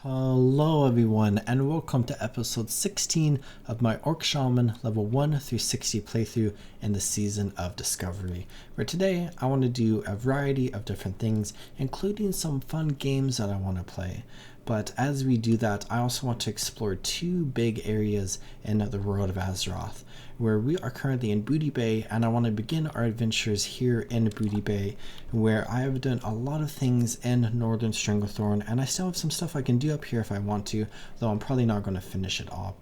Hello everyone and welcome to episode 16 of my Orc Shaman level 1 through 60 playthrough in the Season of Discovery, where today I want to do a variety of different things, including some fun games that I want to play. But as we do that, I also want to explore two big areas in the world of Azeroth, where we are currently in Booty Bay, and I want to begin our adventures here in Booty Bay, where I have done a lot of things in Northern Stranglethorn, and I still have some stuff I can do up here if I want to, though I'm probably not going to finish it all.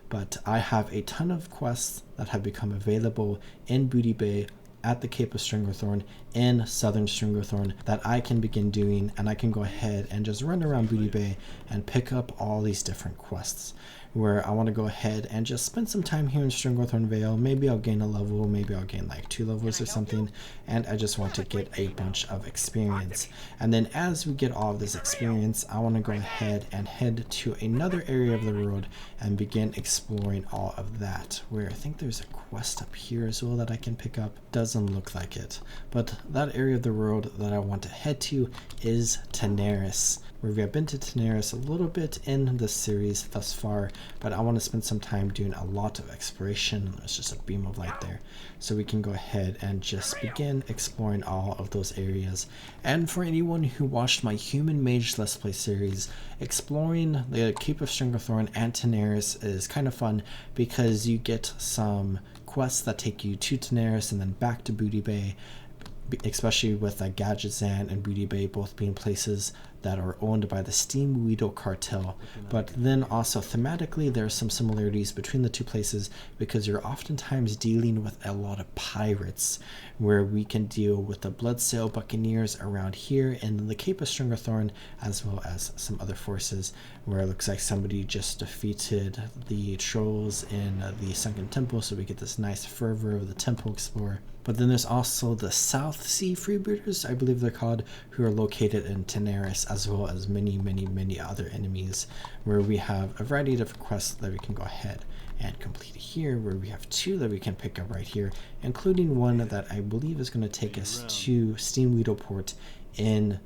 But I have a ton of quests that have become available in Booty Bay at the Cape of Stranglethorn in Southern Stranglethorn that I can begin doing, and I can go ahead and just run around Booty Bay and pick up all these different quests, where I want to go ahead and just spend some time here in Stranglethorn Vale. Maybe I'll gain a level, maybe I'll gain like 2 levels or something, and I just want to get a bunch of experience. And then as we get all of this experience, I want to go ahead and head to another area of the world and begin exploring all of that, where I think there's a quest up here as well that I can pick up. Doesn't look like it, but that area of the world that I want to head to is Tanaris, where we have been to Tanaris a little bit in this series thus far, but I want to spend some time doing a lot of exploration. There's just a beam of light there, so we can go ahead and just begin exploring all of those areas. And for anyone who watched my Human Mage Let's Play series, exploring the Cape of Stranglethorn and Tanaris is kind of fun, because you get some quests that take you to Tanaris and then back to Booty Bay, especially with Gadgetzan and Booty Bay both being places that are owned by the Steamwheedle Cartel. But then also thematically there are some similarities between the two places, because you're oftentimes dealing with a lot of pirates, where we can deal with the Bloodsail Buccaneers around here in the Cape of Stranglethorn, as well as some other forces, where it looks like somebody just defeated the trolls in the Sunken Temple, so we get this nice fervor of the Temple Explorer. But then there's also the South Sea Freebooters, I believe they're called, who are located in Tanaris, as well as many other enemies, where we have a variety of different quests that we can go ahead and complete here, where we have 2 that we can pick up right here, including one that I believe is going to take us to Steamwheedle Port in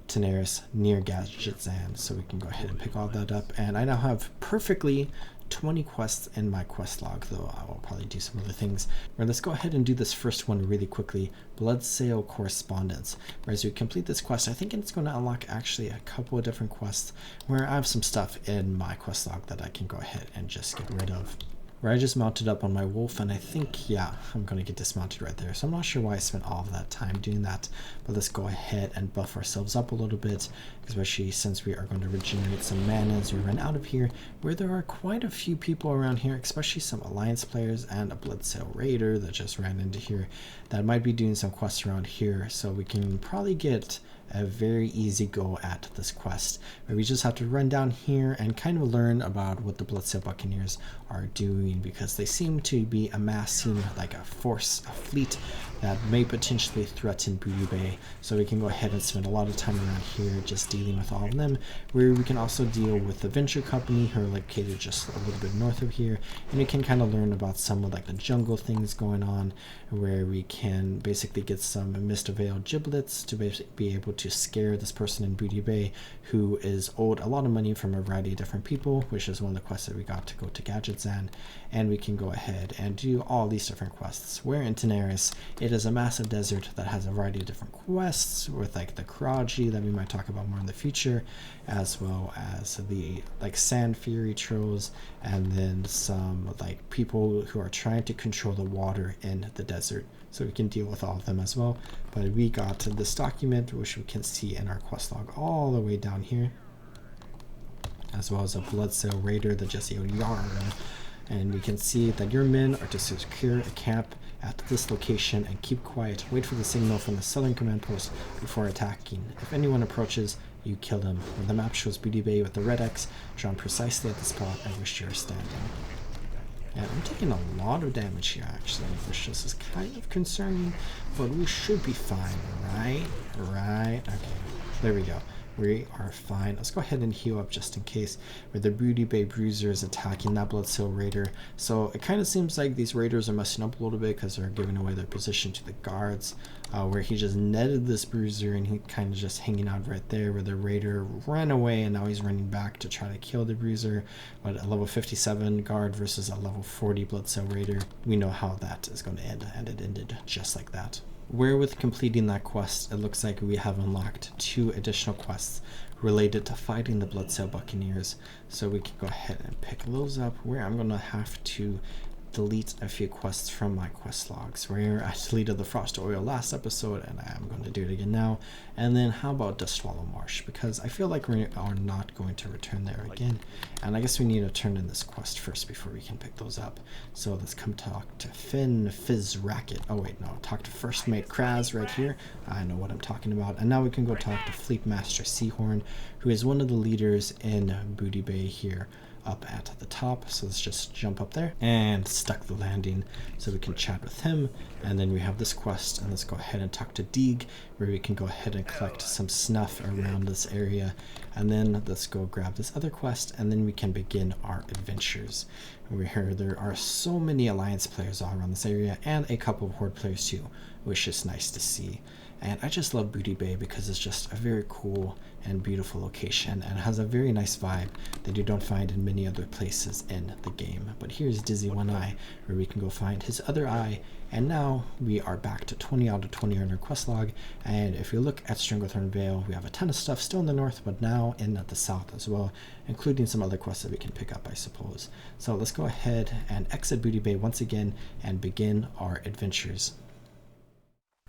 Tanaris near Gadgetzan, so we can go ahead and pick all that up. And I now have perfectly 20 quests in my quest log, though I will probably do some other things. Where let's go ahead and do this first one really quickly, Bloodsail Correspondence. Where as we complete this quest, I think it's going to unlock actually a couple of different quests, where I have some stuff in my quest log that I can go ahead and just get rid of. Where I just mounted up on my wolf, and I think, yeah, I'm going to get dismounted right there. So I'm not sure why I spent all of that time doing that, but let's go ahead and buff ourselves up a little bit, especially since we are going to regenerate some mana as we run out of here, where there are quite a few people around here, especially some Alliance players and a Bloodsail Raider that just ran into here that might be doing some quests around here, so we can probably get a very easy go at this quest, where we just have to run down here and kind of learn about what the Bloodsail Buccaneers are doing, because they seem to be amassing like a fleet that may potentially threaten Booty Bay. So we can go ahead and spend a lot of time around here just dealing with all of them, where we can also deal with the Venture Company, who are located just a little bit north of here, and we can kind of learn about some of like the jungle things going on, where we can basically get some Mist Veil giblets to be able to scare this person in Booty Bay who is owed a lot of money from a variety of different people, which is one of the quests that we got to go to Gadgetzan. And we can go ahead and do all these different quests, where in Tanaris it is a massive desert that has a variety of different quests, with like the Karaji that we might talk about more in the future, as well as the like Sand Fury trolls, and then some like people who are trying to control the water in the desert. So we can deal with all of them as well. But we got this document, which we can see in our quest log all the way down here, as well as a Bloodsail Raider that just yelled yarn. And we can see that your men are to secure a camp at this location and keep quiet. Wait for the signal from the southern command post before attacking. If anyone approaches, you kill them. And the map shows Booty Bay with the red X drawn precisely at the spot at which you're standing. And I'm taking a lot of damage here, actually, which this is kind of concerning, but we should be fine, right? Right? Okay, there we go. We are fine. Let's go ahead and heal up just in case, where the Booty Bay Bruiser is attacking that Bloodsail Raider. So it kind of seems like these raiders are messing up a little bit because they're giving away their position to the guards. where he just netted this bruiser and he kind of just hanging out right there where the raider ran away, and now he's running back to try to kill the bruiser. But a level 57 guard versus a level 40 blood cell raider, we know how that is going to end, and it ended just like that. Where with completing that quest, it looks like we have unlocked 2 additional quests related to fighting the blood cell buccaneers, so we can go ahead and pick those up, where I'm going to have to delete a few quests from my quest logs, where I deleted the Frost Oil last episode and I'm going to do it again now. And then how about Dustwallow Marsh, because I feel like we are not going to return there again, and I guess we need to turn in this quest first before we can pick those up. So let's come talk to Finn Fizz Racket. Oh wait, no, talk to First Mate Kraz right here. I know what I'm talking about. And now we can go talk to Fleet Master Seahorn, who is one of the leaders in Booty Bay here up at the top. So let's just jump up there and stuck the landing so we can chat with him. And then we have this quest, and let's go ahead and talk to Deeg, where we can go ahead and collect some snuff around this area. And then let's go grab this other quest, and then we can begin our adventures. And we hear there are so many Alliance players all around this area, and a couple of Horde players too, which is nice to see. And I just love Booty Bay because it's just a very cool and beautiful location, and has a very nice vibe that you don't find in many other places in the game. But here's Dizzy One Eye, where we can go find his other eye. And now we are back to 20 out of 20 on our quest log. And if you look at Stranglethorn Vale, we have a ton of stuff still in the north, but now in the south as well, including some other quests that we can pick up, I suppose. So let's go ahead and exit Booty Bay once again and begin our adventures.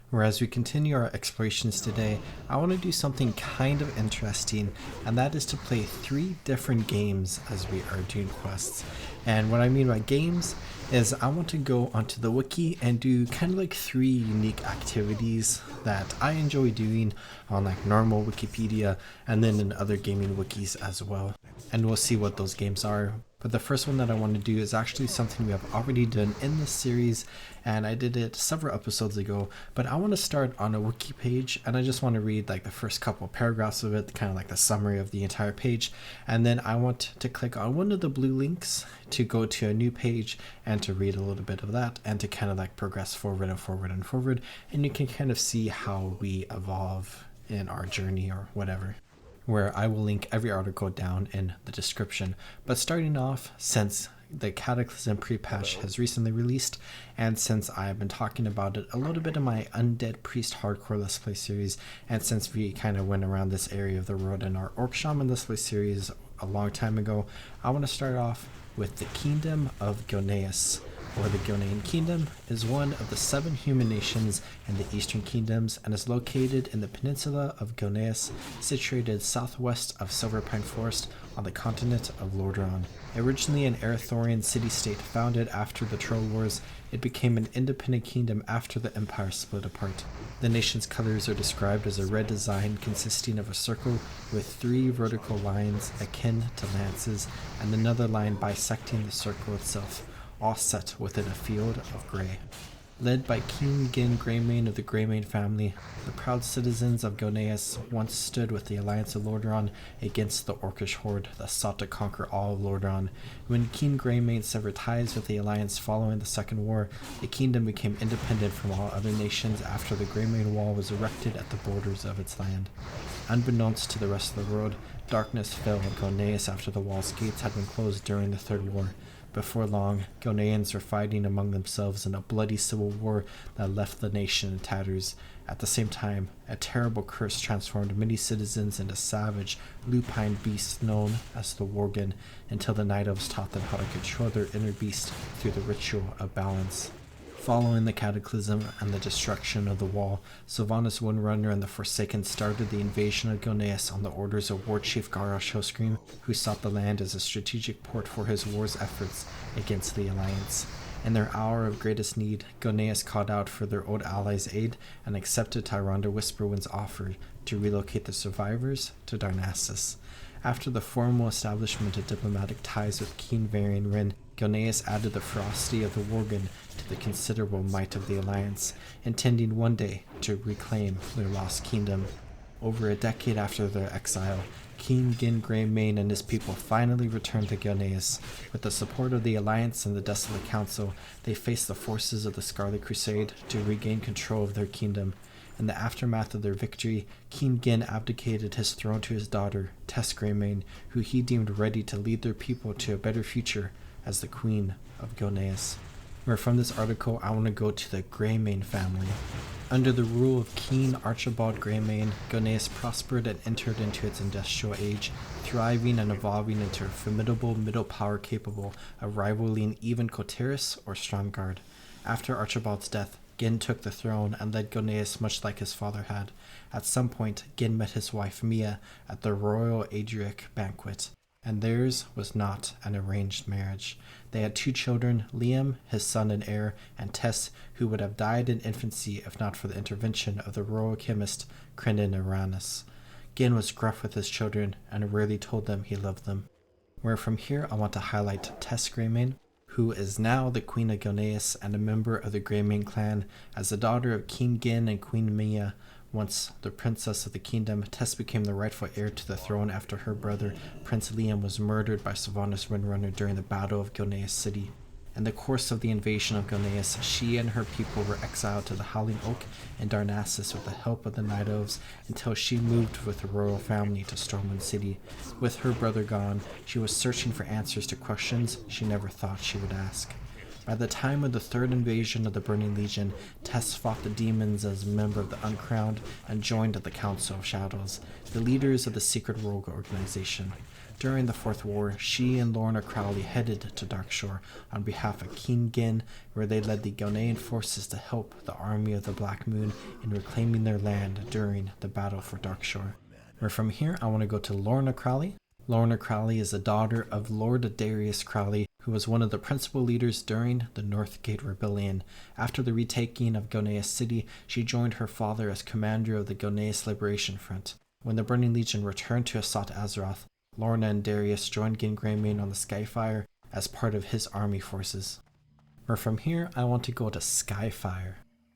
Whereas we continue our explorations today, I want to do something kind of interesting, and that is to play 3 different games as we are doing quests. And what I mean by games is I want to go onto the wiki and do kind of like 3 unique activities that I enjoy doing on like normal Wikipedia and then in other gaming wikis as well. And we'll see what those games are. But the first one that I want to do is actually something we have already done in this series, and I did it several episodes ago. But I want to start on a wiki page, and I just want to read like the first couple paragraphs of it, kind of like the summary of the entire page. And then I want to click on one of the blue links to go to a new page and to read a little bit of that, and to kind of like progress forward and forward and forward. And you can kind of see how we evolve in our journey or whatever, where I will link every article down in the description. But starting off, since the Cataclysm pre-patch has recently released, and since I have been talking about it a little bit in my Undead Priest Hardcore Let's Play series, and since we kind of went around this area of the world in our Orc Shaman Let's Play series a long time ago, I want to start off with the Kingdom of Goneus, or the Ghanaian Kingdom, is one of the 7 human nations in the Eastern Kingdoms, and is located in the peninsula of Goneus, situated southwest of Silverpine Forest on the continent of Lordaeron. Originally an Erythorian city-state founded after the Troll Wars, it became an independent kingdom after the Empire split apart. The nation's colors are described as a red design consisting of a circle with 3 vertical lines akin to lances, and another line bisecting the circle itself, all set within a field of grey. Led by King Gin Greymane of the Greymane family, the proud citizens of Goneus once stood with the Alliance of Lordaeron against the Orcish horde that sought to conquer all of Lordaeron. When King Greymane severed ties with the Alliance following the Second War, the kingdom became independent from all other nations after the Greymane Wall was erected at the borders of its land. Unbeknownst to the rest of the world, darkness fell on Goneus after the wall's gates had been closed during the Third War. Before long, Ghanaians were fighting among themselves in a bloody civil war that left the nation in tatters. At the same time, a terrible curse transformed many citizens into savage, lupine beasts known as the Worgen, until the Night Elves taught them how to control their inner beast through the ritual of balance. Following the Cataclysm and the destruction of the Wall, Sylvanas Windrunner and the Forsaken started the invasion of Goneus on the orders of War Chief Garrosh Hillscream, who sought the land as a strategic port for his war's efforts against the Alliance. In their hour of greatest need, Goneus called out for their old allies' aid and accepted Tyrande Whisperwind's offer to relocate the survivors to Darnassus. After the formal establishment of diplomatic ties with King Varian Wrynn, Goneus added the ferocity of the Worgen to the considerable might of the Alliance, intending one day to reclaim their lost kingdom. Over a decade after their exile, King Gin Greymane and his people finally returned to Gilneas. With the support of the Alliance and the Desolate Council, they faced the forces of the Scarlet Crusade to regain control of their kingdom. In the aftermath of their victory, King Gin abdicated his throne to his daughter, Tess Greymane, who he deemed ready to lead their people to a better future as the Queen of Gilneas. Where from this article, I want to go to the Greymane family. Under the rule of King Archibald Greymane, Gilneas prospered and entered into its industrial age, thriving and evolving into a formidable middle power capable of rivaling even Tanaris or Stromgarde. After Archibald's death, Gin took the throne and led Gilneas much like his father had. At some point, Gin met his wife Mia at the royal Adriatic banquet, and theirs was not an arranged marriage. They had 2 children, Liam, his son and heir, and Tess, who would have died in infancy if not for the intervention of the royal chemist Crenin Uranus. Gin was gruff with his children and rarely told them he loved them. Where from here I want to highlight Tess Greymane, who is now the Queen of Gilneas and a member of the Greymane clan. As the daughter of King Gin and Queen Mia, once the princess of the kingdom, Tess became the rightful heir to the throne after her brother, Prince Liam, was murdered by Sylvanas Windrunner during the Battle of Gilneas City. In the course of the invasion of Gilneas, she and her people were exiled to the Howling Oak in Darnassus with the help of the Night Elves until she moved with the royal family to Stormwind City. With her brother gone, she was searching for answers to questions she never thought she would ask. By the time of the 3rd invasion of the Burning Legion, Tess fought the demons as a member of the Uncrowned and joined the Council of Shadows, the leaders of the secret rogue organization. During the 4th War, she and Lorna Crowley headed to Darkshore on behalf of King Gin, where they led the Gilnean forces to help the army of the Black Moon in reclaiming their land during the battle for Darkshore. Where from here, I want to go to Lorna Crowley. Lorna Crowley is the daughter of Lord Darius Crowley, who was one of the principal leaders during the Northgate Rebellion. After the retaking of Gilneas City, she joined her father as commander of the Gilneas Liberation Front. When the Burning Legion returned to assault Azeroth, Lorna and Darius joined Gin Greymane on the Skyfire as part of his army forces. Where from here, I want to go to Skyfire.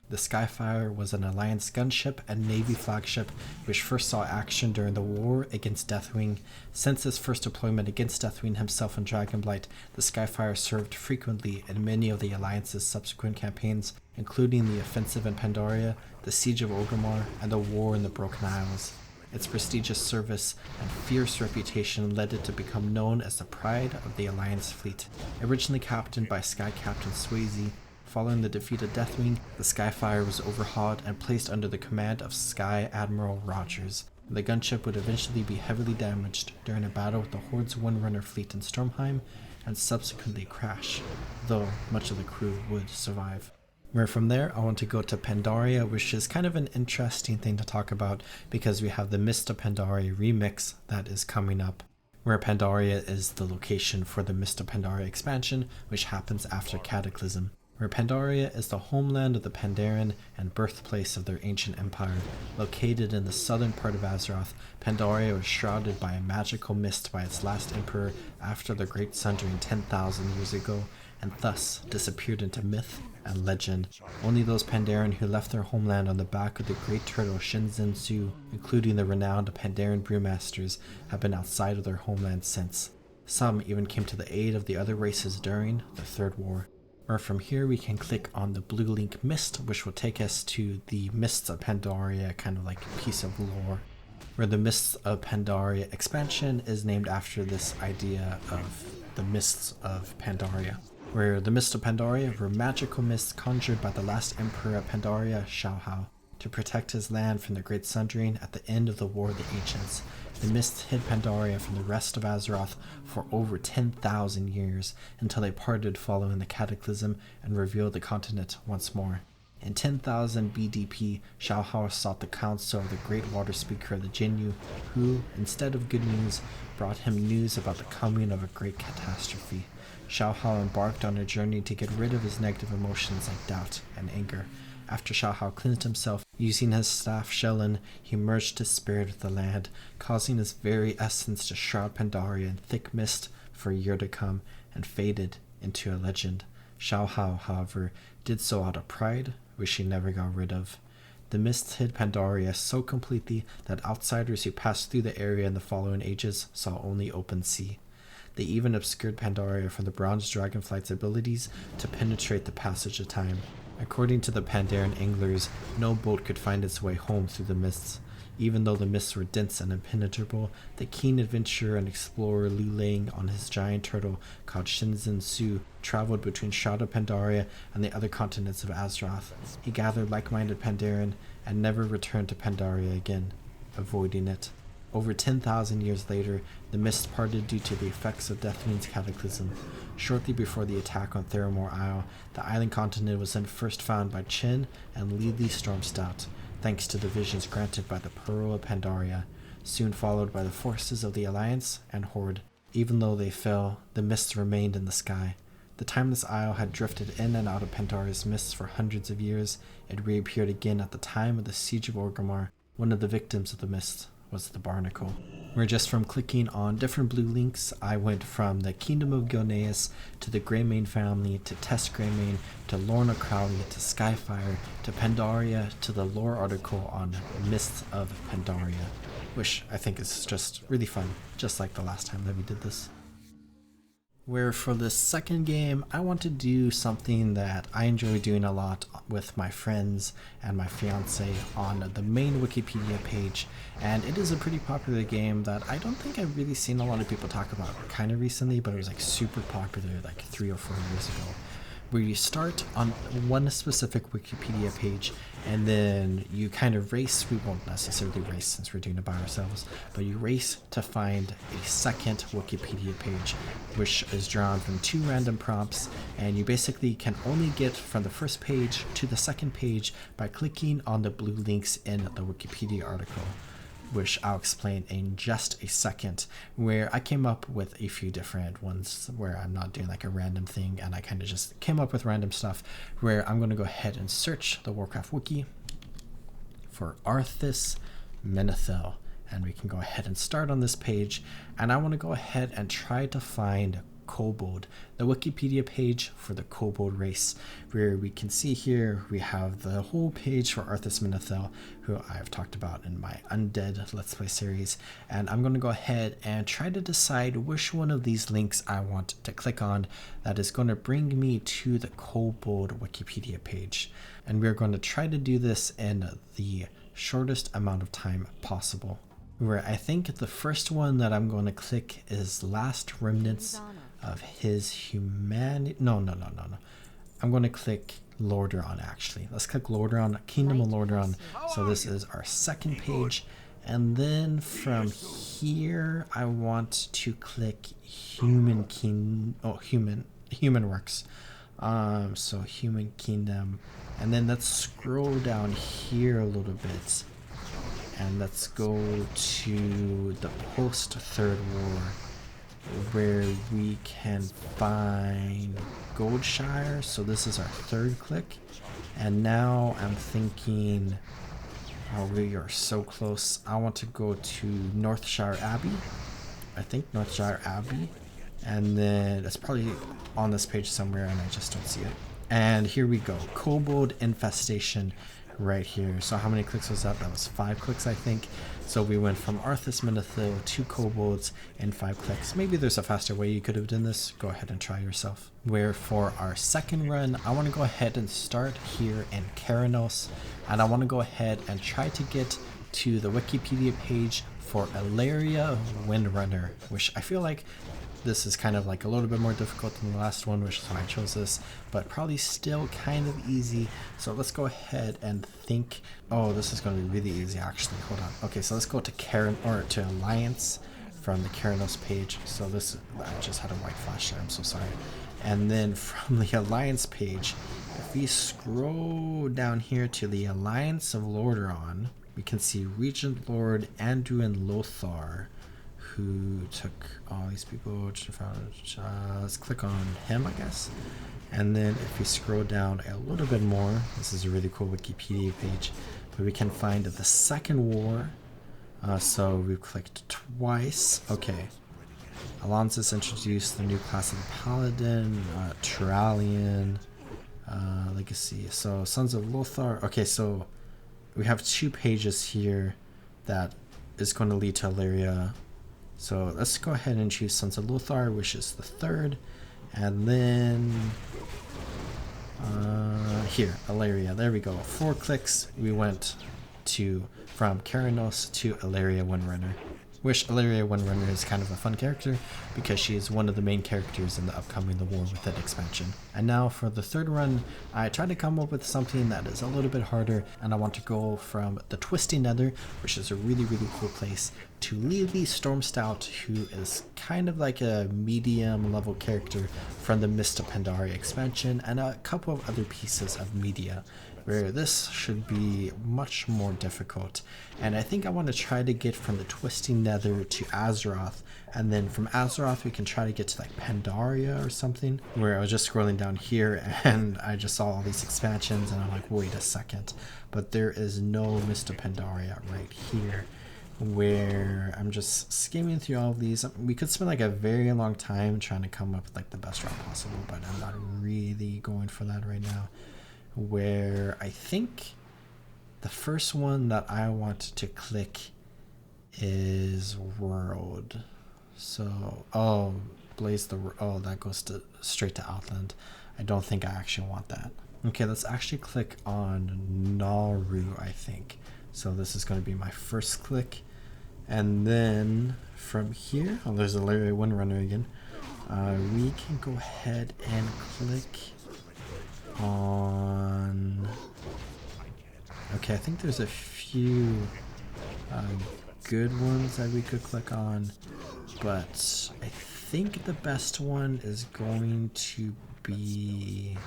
The Skyfire was an Alliance gunship and Navy flagship which first saw action during the war against Deathwing. Since his first deployment against Deathwing himself in Dragonblight, the Skyfire served frequently in many of the Alliance's subsequent campaigns, including the offensive in Pandaria, the siege of Orgrimmar, and the war in the Broken Isles. Its prestigious service and fierce reputation led it to become known as the pride of the Alliance fleet. Originally captained by Sky Captain Swayze, following the defeat of Deathwing, the Skyfire was overhauled and placed under the command of Sky Admiral Rogers. The gunship would eventually be heavily damaged during a battle with the Horde's Windrunner fleet in Stormheim and subsequently crash, though much of the crew would survive. Where from there, I want to go to Pandaria, which is kind of an interesting thing to talk about because we have the Mist of Pandaria remix that is coming up, where Pandaria is the location for the Mist of Pandaria expansion, which happens after Cataclysm. Where Pandaria is the homeland of the Pandaren and birthplace of their ancient empire. Located in the southern part of Azeroth, Pandaria was shrouded by a magical mist by its last emperor after the Great Sundering 10,000 years ago, and thus disappeared into myth and legend. Only those Pandaren who left their homeland on the back of the great turtle Shinzen Su, including the renowned Pandaren brewmasters, have been outside of their homeland since. Some even came to the aid of the other races during the Third War. Or from here we can click on the blue link Mist, which will take us to the Mists of Pandaria, kind of like a piece of lore, where the Mists of Pandaria expansion is named after this idea of the Mists of Pandaria, where the Mists of Pandaria were magical mists conjured by the last emperor of Pandaria, Xiaohao, to protect his land from the Great Sundering at the end of the War of the Ancients. The mists hid Pandaria from the rest of Azeroth for over 10,000 years, until they parted following the Cataclysm and revealed the continent once more. In 10,000 BDP, Xiaohao sought the counsel of the great water speaker of the Jinyu, who, instead of good news, brought him news about the coming of a great catastrophe. Xiaohao embarked on a journey to get rid of his negative emotions like doubt and anger. After Xiaohao cleansed himself, using his staff Shelin, he merged his spirit with the land, causing his very essence to shroud Pandaria in thick mist for a year to come, and faded into a legend. Xiaohao, however, did so out of pride, which he never got rid of. The mists hid Pandaria so completely that outsiders who passed through the area in the following ages saw only open sea. They even obscured Pandaria from the bronze dragonflight's abilities to penetrate the passage of time. According to the Pandaren anglers, no boat could find its way home through the mists. Even though the mists were dense and impenetrable, the keen adventurer and explorer Liu on his giant turtle called Shinzen Su traveled between Shroud of Pandaria and the other continents of Azeroth. He gathered like-minded Pandaren and never returned to Pandaria again, avoiding it. Over 10,000 years later, the mists parted due to the effects of Deathwing's cataclysm. Shortly before the attack on Theramore Isle, the island continent was then first found by Chen and Lili Stormstout, thanks to the visions granted by the Pearl of Pandaria, soon followed by the forces of the Alliance and Horde. Even though they fell, the mists remained in the sky. The Timeless Isle had drifted in and out of Pandaria's mists for hundreds of years. It reappeared again at the time of the Siege of Orgrimmar. One of the victims of the mist was the Barnacle. Where just from clicking on different blue links, I went from the Kingdom of Gilneas to the Greymane family to Tess Greymane to Lorna Crowley to Skyfire to Pandaria to the lore article on Mists of Pandaria, which I think is just really fun, just like the last time that we did this. Where for this second game, I want to do something that I enjoy doing a lot with my friends and my fiance on the main Wikipedia page, and it is a pretty popular game that I don't think I've really seen a lot of people talk about kind of recently, but it was like super popular like 3 or 4 years ago, where you start on one specific Wikipedia page and then you kind of race. We won't necessarily race since we're doing it by ourselves, but you race to find a second Wikipedia page, which is drawn from 2 random prompts, and you basically can only get from the first page to the second page by clicking on the blue links in the Wikipedia article, which I'll explain in just a second, where I came up with a few different ones where I'm not doing like a random thing, and I kind of just came up with random stuff where I'm going to go ahead and search the Warcraft wiki for Arthas Menethil, and we can go ahead and start on this page, and I want to go ahead and try to find Kobold, the Wikipedia page for the Kobold race, where we can see here we have the whole page for Arthas Menethil, who I've talked about in my Undead Let's Play series, and I'm going to go ahead and try to decide which one of these links I want to click on that is going to bring me to the Kobold Wikipedia page, and we're going to try to do this in the shortest amount of time possible. Where I think the first one that I'm going to click is Last Remnants of His Humanity. No. I'm going to click Lordaeron, actually. Let's click Lordaeron, Kingdom of Lordaeron. So this is our second page. And then from here, I want to click Human Works. So Human Kingdom. And then let's scroll down here a little bit. And let's go to the post-Third War, where we can find Goldshire. So this is our third click. And now I'm thinking, oh, we are so close. I want to go to Northshire Abbey. I think Northshire Abbey. And then it's probably on this page somewhere and I just don't see it. And here we go. Kobold Infestation right here. So how many clicks was that? That was 5 clicks, I think. So we went from Arthas Menethil to Kobolds in 5 clicks. Maybe there's a faster way you could have done this. Go ahead and try yourself. Where for our second run, I want to go ahead and start here in Keranos, and I want to go ahead and try to get to the Wikipedia page for Ilaria Windrunner, which I feel like this is kind of like a little bit more difficult than the last one, which is why I chose this, but probably still kind of easy. So let's go ahead and think, oh, this is going to be really easy actually. Hold on. Okay, so let's go to Alliance from the Keranos page. So this, I just had a white flash there, I'm so sorry. And then from the Alliance page, if we scroll down here to the Alliance of Lordaeron, we can see Regent Lord Anduin Lothar, who took all these people. Let's click on him, I guess. And then if we scroll down a little bit more, this is a really cool Wikipedia page, where we can find the Second War. So we've clicked twice. Okay. Alonsus introduced the new class of the Paladin, Turalian, Legacy. So Sons of Lothar. Okay, so we have 2 pages here that is going to lead to Ilaria. So let's go ahead and choose Sons of Lothar, which is the 3rd. And then here, Ilaria. There we go. 4 clicks. We went from Keranos to Ilaria Windrunner. Which Ilaria Windrunner is kind of a fun character because she is one of the main characters in the upcoming The War Within expansion. And now for the 3rd run, I tried to come up with something that is a little bit harder, and I want to go from the Twisting Nether, which is a really cool place, to Lily Stormstout, who is kind of like a medium level character from the Mist of Pandaria expansion, and a couple of other pieces of media, where this should be much more difficult. And I think I want to try to get from the Twisting Nether to Azeroth, and then from Azeroth we can try to get to like Pandaria or something, where I was just scrolling down here and I just saw all these expansions and I'm like, wait a second, but there is no Mist of Pandaria right here, where I'm just skimming through all of these. We could spend like a very long time trying to come up with like the best route possible, but I'm not really going for that right now. Where I think the first one that I want to click is World. So, Blaze the, that goes straight to Outland. I don't think I actually want that. Okay, let's actually click on Nauru, I think. So this is going to be my first click. And then from here, there's Ilaria Windrunner again. We can go ahead and click on, okay, I think there's a few good ones that we could click on, but I think the best one is going to be,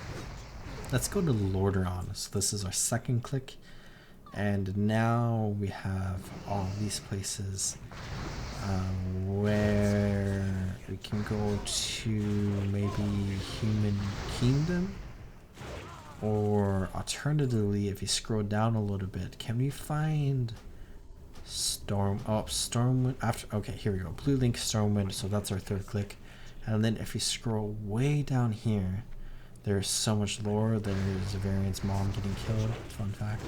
let's go to Lordaeron. So this is our 2nd click, and now we have all these places where we can go to maybe Human Kingdom. Or alternatively, if you scroll down a little bit, can we find Stormwind after? Okay, here we go. Blue Link Stormwind. So that's our 3rd click. And then if you scroll way down here, there's so much lore. There's Varian's mom getting killed. Fun fact.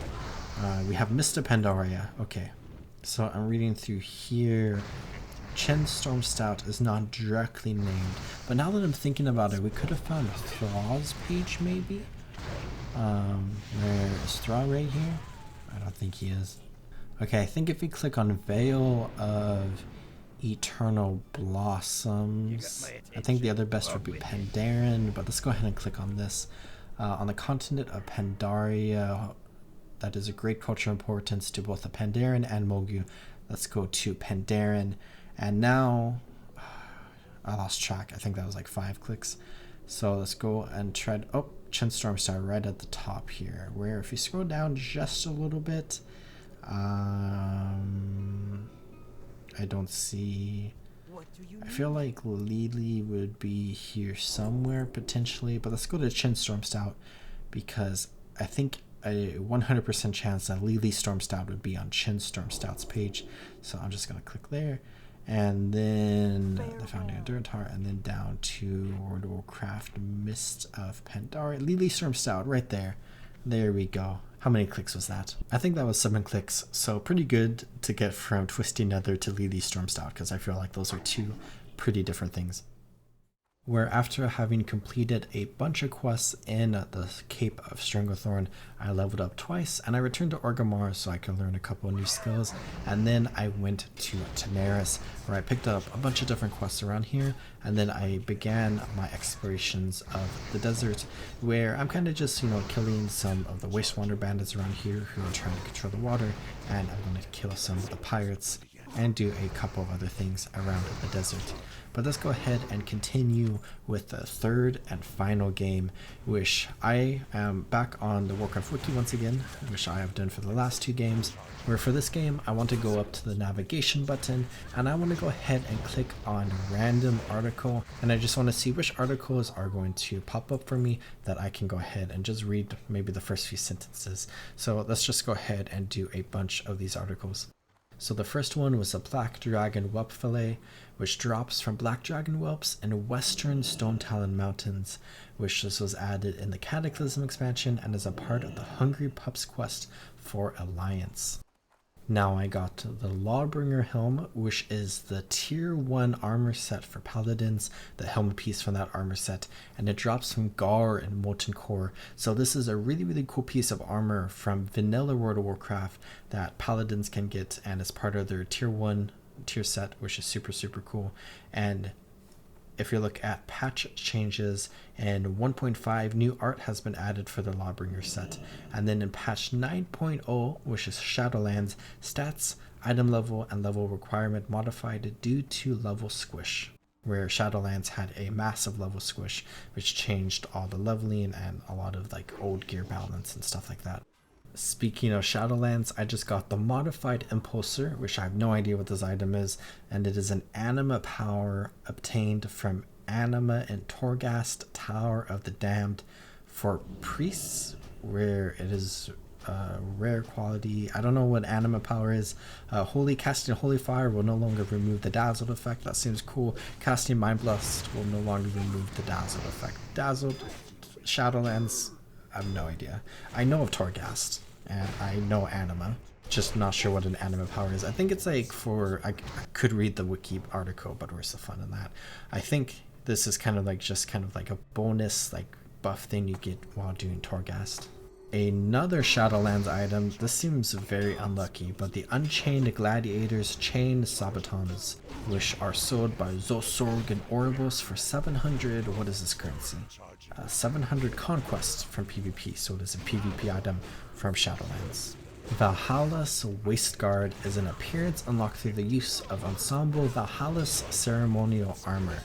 We have Mist of Pandaria. Okay, so I'm reading through here. Chen Stormstout is not directly named, but now that I'm thinking about it, we could have found Thrall's page maybe. Where is Thrall right here? I don't think he is. Okay, I think if we click on Veil of Eternal Blossoms, I think the other best would be Pandaren, but let's go ahead and click on this. On the continent of Pandaria, that is a great cultural importance to both the Pandaren and Mogu. Let's go to Pandaren, and now I lost track. I think that was like 5 clicks. So let's go and try to, Chen Stormstar right at the top here, where if you scroll down just a little bit, I don't see, I feel like Lily would be here somewhere potentially, but let's go to Chen Stormstout, because I think a 100% chance that Lily Stormstout would be on Chen Stormstout's page. So I'm just going to click there. And then the Founding of Durotar, and then down to World of Warcraft, Mist of Pandaria, Lily Stormstout, right there. There we go. How many clicks was that? I think that was 7 clicks, so pretty good to get from Twisting Nether to Lily Stormstout, because I feel like those are 2 pretty different things. Where after having completed a bunch of quests in the Cape of Stranglethorn, I leveled up twice, and I returned to Orgrimmar so I could learn a couple of new skills, and then I went to Tanaris, where I picked up a bunch of different quests around here, and then I began my explorations of the desert, where I'm kind of just, killing some of the Wastewater bandits around here who are trying to control the water, and I'm going to kill some of the pirates, and do a couple of other things around the desert. But let's go ahead and continue with the 3rd and final game, which I am back on the Warcraft wiki once again, which I have done for the last 2 games, where for this game I want to go up to the navigation button, and I want to go ahead and click on random article, and I just want to see which articles are going to pop up for me that I can go ahead and just read maybe the first few sentences. So let's just go ahead and do a bunch of these articles. So the first one was a Black Dragon Whelp Fillet, which drops from Black Dragon Whelps in western Stone Talon Mountains, which this was added in the Cataclysm expansion and is a part of the Hungry Pups quest for Alliance. Now I got the Lawbringer Helm, which is the tier 1 armor set for Paladins, the helm piece from that armor set, and it drops from Gar and Molten Core. So this is a really cool piece of armor from vanilla World of Warcraft that Paladins can get, and it's part of their tier 1 tier set, which is super cool. And if you look at patch changes, in 1.5 new art has been added for the Lawbringer set, and then in patch 9.0, which is Shadowlands, stats, item level, and level requirement modified due to level squish, where Shadowlands had a massive level squish which changed all the leveling and a lot of like old gear balance and stuff like that. Speaking of Shadowlands, I just got the modified Impulsor, which I have no idea what this item is, and it is an anima power obtained from Anima and Torghast, Tower of the Damned, for priests, where it is rare quality. I don't know what anima power is. Casting Holy Fire will no longer remove the dazzled effect. That seems cool. Casting Mind Blast will no longer remove the dazzled effect. Dazzled, Shadowlands, I have no idea. I know of Torghast and I know anima, just not sure what an anima power is. I think it's like for, I could read the wiki article, but where's the fun in that? I think this is kind of like a bonus like buff thing you get while doing Torghast. Another Shadowlands item, this seems very unlucky, but the Unchained Gladiators Chain Sabatons, which are sold by Zosorg and Oribos for 700, what is this currency? 700 conquests from PvP, so it is a PvP item from Shadowlands. Valhalla's Waistguard is an appearance unlocked through the use of Ensemble Valhalla's Ceremonial Armor,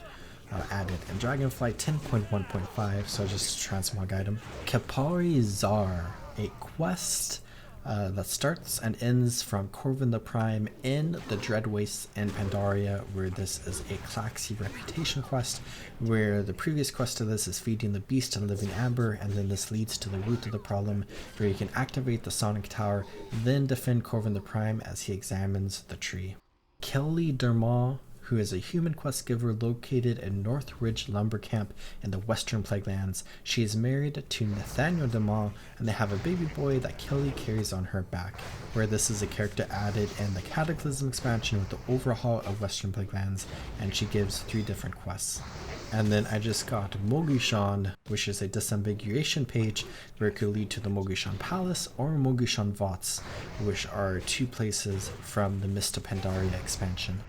added in Dragonflight 10.1.5, so just a transmog item. Kepari Zar, a quest that starts and ends from Corvin the Prime in the Dread Wastes in Pandaria, where this is a Klaxi reputation quest, where the previous quest to this is feeding the beast and living amber, and then this leads to the root of the problem, where you can activate the Sonic Tower, then defend Corvin the Prime as he examines the tree. Kelly Dermaw, who is a human quest giver located in North Ridge Lumber Camp in the Western Plaguelands. She is married to Nathaniel Demaw, and they have a baby boy that Kelly carries on her back, where this is a character added in the Cataclysm expansion with the overhaul of Western Plaguelands, and she gives 3 different quests. And then I just got Mogushan, which is a disambiguation page where it could lead to the Mogushan Palace or Mogushan Vaults, which are 2 places from the Mist of Pandaria expansion.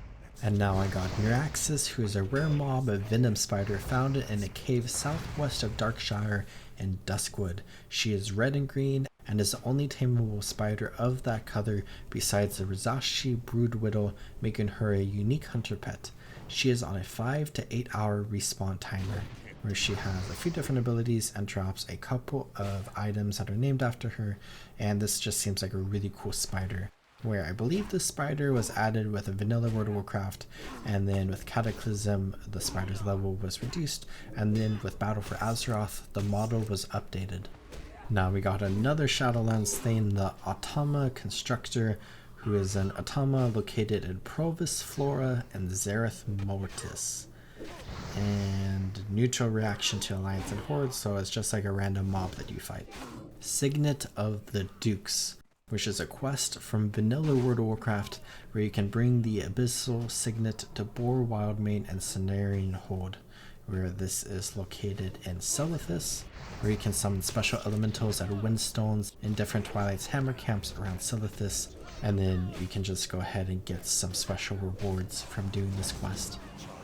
And now I got Miraxis, who is a rare mob of venom spider found in a cave southwest of Darkshire in Duskwood. She is red and green and is the only tameable spider of that color besides the Rizashi Broodwiddle, making her a unique hunter pet. She is on a 5 to 8 hour respawn timer, where she has a few different abilities and drops a couple of items that are named after her, and this just seems like a really cool spider, where I believe the spider was added with a vanilla World of Warcraft, and then with Cataclysm the spider's level was reduced, and then with Battle for Azeroth the model was updated. Now we got another Shadowlands thing, the Automa Constructor, who is an Automa located in Provis Flora and Zareth Mortis, and neutral reaction to Alliance and Horde, so it's just like a random mob that you fight. Signet of the Dukes, which is a quest from vanilla World of Warcraft, where you can bring the Abyssal Signet to Boar Wildmane and Cenarian Hold, where this is located in Silithus, where you can summon special elementals at Windstones in different Twilight's Hammer camps around Silithus, and then you can just go ahead and get some special rewards from doing this quest.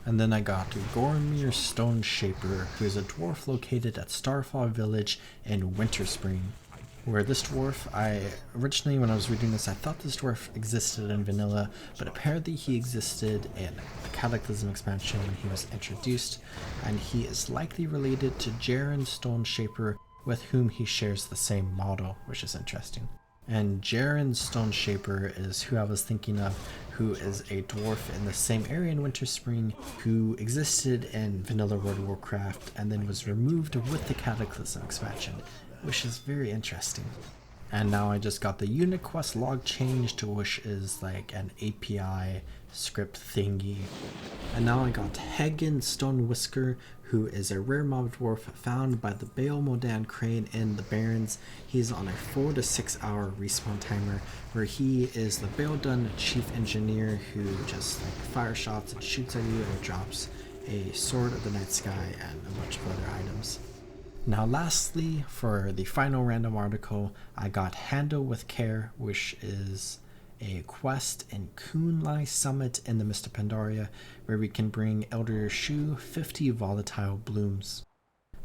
And then I got Gormir Stone Shaper, who is a dwarf located at Starfall Village in Winterspring, where this dwarf, originally when I was reading this, I thought this dwarf existed in vanilla, but apparently he existed in the Cataclysm expansion when he was introduced, and he is likely related to Jaren Stone Shaper, with whom he shares the same model, which is interesting. And Jaren Stone Shaper is who I was thinking of, who is a dwarf in the same area in Winterspring, who existed in vanilla World of Warcraft and then was removed with the Cataclysm expansion, which is very interesting. And now I just got the unit quest log changed, which is like an API script thingy. And now I got Hagen Stone Whisker, who is a rare mob dwarf found by the Baal Modan crane in the Barrens. He's on a 4 to 6 hour respawn timer, where he is the Baaldun chief engineer who just like fire shots and shoots at you and drops a sword of the night sky and a bunch of other items. Now lastly, for the final random article, I got Handle with Care, which is a quest in Kunlai Summit in the Mist of Pandaria, where we can bring Elder Shu 50 volatile blooms.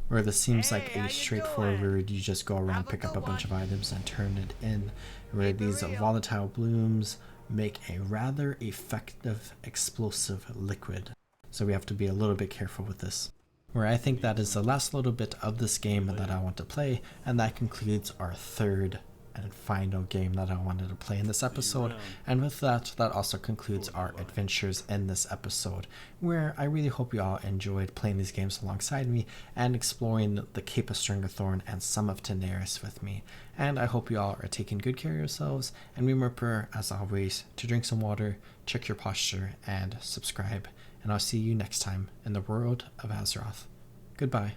Where this seems like a straightforward, you just go around, pick up a bunch of items and turn it in, where these volatile blooms make a rather effective explosive liquid. So we have to be a little bit careful with this. Where I think that is the last little bit of this game that I want to play, and that concludes our third and final game that I wanted to play in this episode. And with that, that also concludes our adventures in this episode, where I really hope you all enjoyed playing these games alongside me and exploring the Cape of Stranglethorn and some of Tanaris with me. And I hope you all are taking good care of yourselves, and remember, as always, to drink some water, check your posture, and subscribe. And I'll see you next time in the world of Azeroth. Goodbye.